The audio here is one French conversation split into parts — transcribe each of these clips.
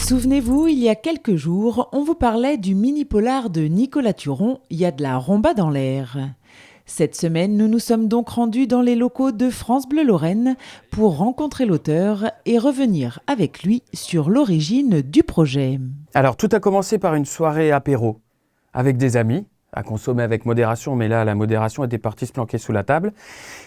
Souvenez-vous, il y a quelques jours, on vous parlait du mini-polar de Nicolas Turon, Il y a de la rumba dans l'air. Cette semaine, nous nous sommes donc rendus dans les locaux de France Bleu Lorraine pour rencontrer l'auteur et revenir avec lui sur l'origine du projet. Alors, tout a commencé par une soirée apéro avec des amis, à consommer avec modération, mais là, la modération était partie se planquer sous la table.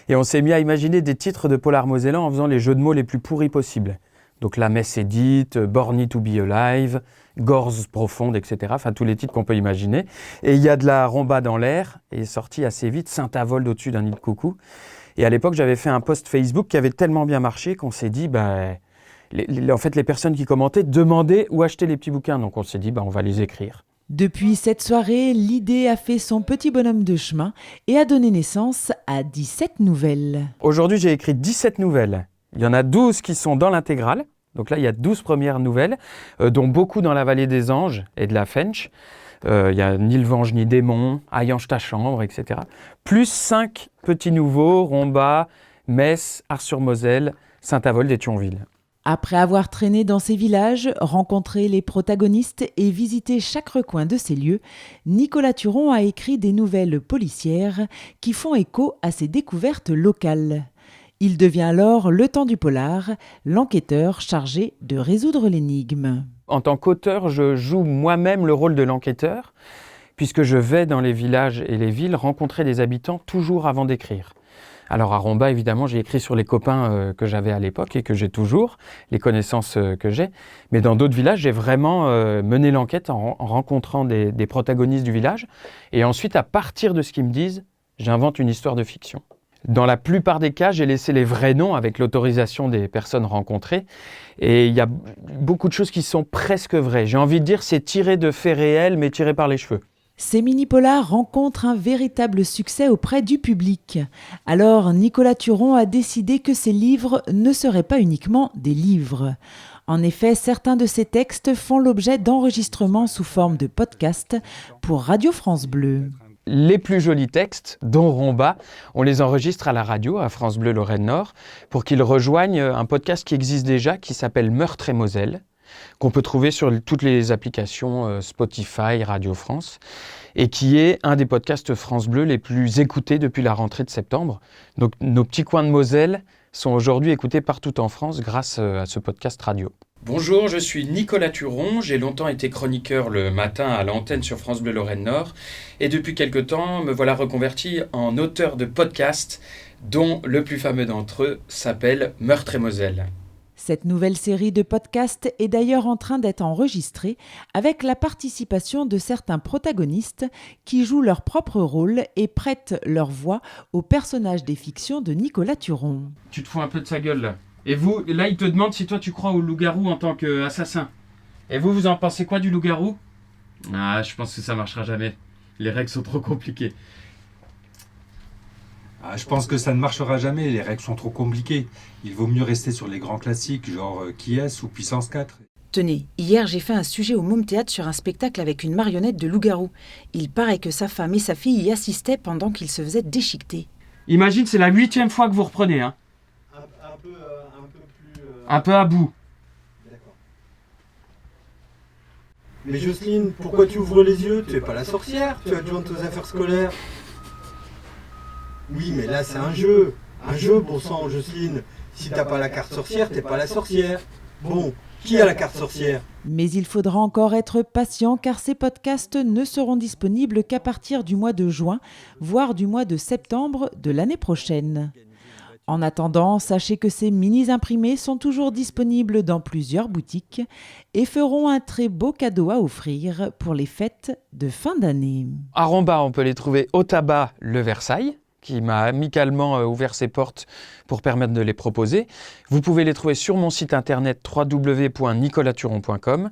Et on s'est mis à imaginer des titres de polar mosellan en faisant les jeux de mots les plus pourris possibles. Donc La Messe est dite, Born to be alive, Gorze profonde, etc. Enfin, tous les titres qu'on peut imaginer. Et il y a de la rumba dans l'air, et est sorti assez vite, Saint-Avold au-dessus d'un nid de coucou. Et à l'époque, j'avais fait un post Facebook qui avait tellement bien marché qu'on s'est dit, en fait, les personnes qui commentaient demandaient où acheter les petits bouquins. Donc on s'est dit, on va les écrire. Depuis cette soirée, l'idée a fait son petit bonhomme de chemin et a donné naissance à 17 nouvelles. Aujourd'hui, j'ai écrit 17 nouvelles. Il y en a 12 qui sont dans l'intégrale. Donc là, il y a 12 premières nouvelles, dont beaucoup dans la vallée des Anges et de la Fench. Il y a Ni le Venge ni démon, Ayange ta chambre, etc. Plus 5 petits nouveaux, Romba, Metz, Ars-sur-Moselle, Saint-Avold et Thionville. Après avoir traîné dans ces villages, rencontré les protagonistes et visité chaque recoin de ces lieux, Nicolas Turon a écrit des nouvelles policières qui font écho à ses découvertes locales. Il devient alors, le temps du polar, l'enquêteur chargé de résoudre l'énigme. En tant qu'auteur, je joue moi-même le rôle de l'enquêteur, puisque je vais dans les villages et les villes rencontrer des habitants toujours avant d'écrire. Alors à Romba, évidemment, j'ai écrit sur les copains que j'avais à l'époque et que j'ai toujours, les connaissances que j'ai. Mais dans d'autres villages, j'ai vraiment mené l'enquête en rencontrant des protagonistes du village. Et ensuite, à partir de ce qu'ils me disent, j'invente une histoire de fiction. Dans la plupart des cas, j'ai laissé les vrais noms avec l'autorisation des personnes rencontrées. Et il y a beaucoup de choses qui sont presque vraies. J'ai envie de dire, c'est tiré de faits réels, mais tiré par les cheveux. Ces mini-polars rencontrent un véritable succès auprès du public. Alors, Nicolas Turon a décidé que ces livres ne seraient pas uniquement des livres. En effet, certains de ces textes font l'objet d'enregistrements sous forme de podcast pour Radio France Bleu. Les plus jolis textes, dont Romba, on les enregistre à la radio, à France Bleu Lorraine Nord, pour qu'ils rejoignent un podcast qui existe déjà, qui s'appelle Meurtre et Moselle, qu'on peut trouver sur toutes les applications Spotify, Radio France, et qui est un des podcasts France Bleu les plus écoutés depuis la rentrée de septembre. Donc nos petits coins de Moselle sont aujourd'hui écoutés partout en France grâce à ce podcast radio. Bonjour, je suis Nicolas Turon, j'ai longtemps été chroniqueur le matin à l'antenne sur France Bleu Lorraine Nord et depuis quelque temps me voilà reconverti en auteur de podcasts dont le plus fameux d'entre eux s'appelle Meurtre et Moselle. Cette nouvelle série de podcasts est d'ailleurs en train d'être enregistrée avec la participation de certains protagonistes qui jouent leur propre rôle et prêtent leur voix aux personnages des fictions de Nicolas Turon. Tu te fous un peu de sa gueule là. Et vous, là il te demande si toi tu crois au loup-garou en tant qu'assassin. Et vous en pensez quoi du loup-garou ? Ah, je pense que ça marchera jamais. Les règles sont trop compliquées. Ah, je pense que ça ne marchera jamais, les règles sont trop compliquées. Il vaut mieux rester sur les grands classiques, genre Qui est-ce ou Puissance 4. Tenez, hier j'ai fait un sujet au Môme Théâtre sur un spectacle avec une marionnette de loup-garou. Il paraît que sa femme et sa fille y assistaient pendant qu'il se faisait déchiqueter. Imagine, c'est la 8e fois que vous reprenez, hein. Un peu à bout. D'accord. Mais Jocelyne, pourquoi tu ouvres les yeux ? Tu es pas la sorcière, tu es adjointe aux affaires scolaires. Oui, mais là c'est un jeu. Un jeu, bon sang, Jocelyne. Si t'as pas la carte sorcière, t'es pas la sorcière. Bon, qui a la carte sorcière ? Mais il faudra encore être patient car ces podcasts ne seront disponibles qu'à partir du mois de juin, voire du mois de septembre de l'année prochaine. En attendant, sachez que ces mini-imprimés sont toujours disponibles dans plusieurs boutiques et feront un très beau cadeau à offrir pour les fêtes de fin d'année. À Romba, on peut les trouver au tabac Le Versailles, qui m'a amicalement ouvert ses portes pour permettre de les proposer. Vous pouvez les trouver sur mon site internet www.nicolaturon.com.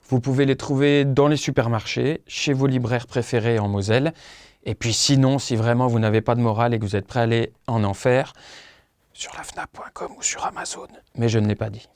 Vous pouvez les trouver dans les supermarchés, chez vos libraires préférés en Moselle. Et puis sinon, si vraiment vous n'avez pas de morale et que vous êtes prêt à aller en enfer, sur la fnac.com ou sur Amazon. Mais je ne l'ai pas dit.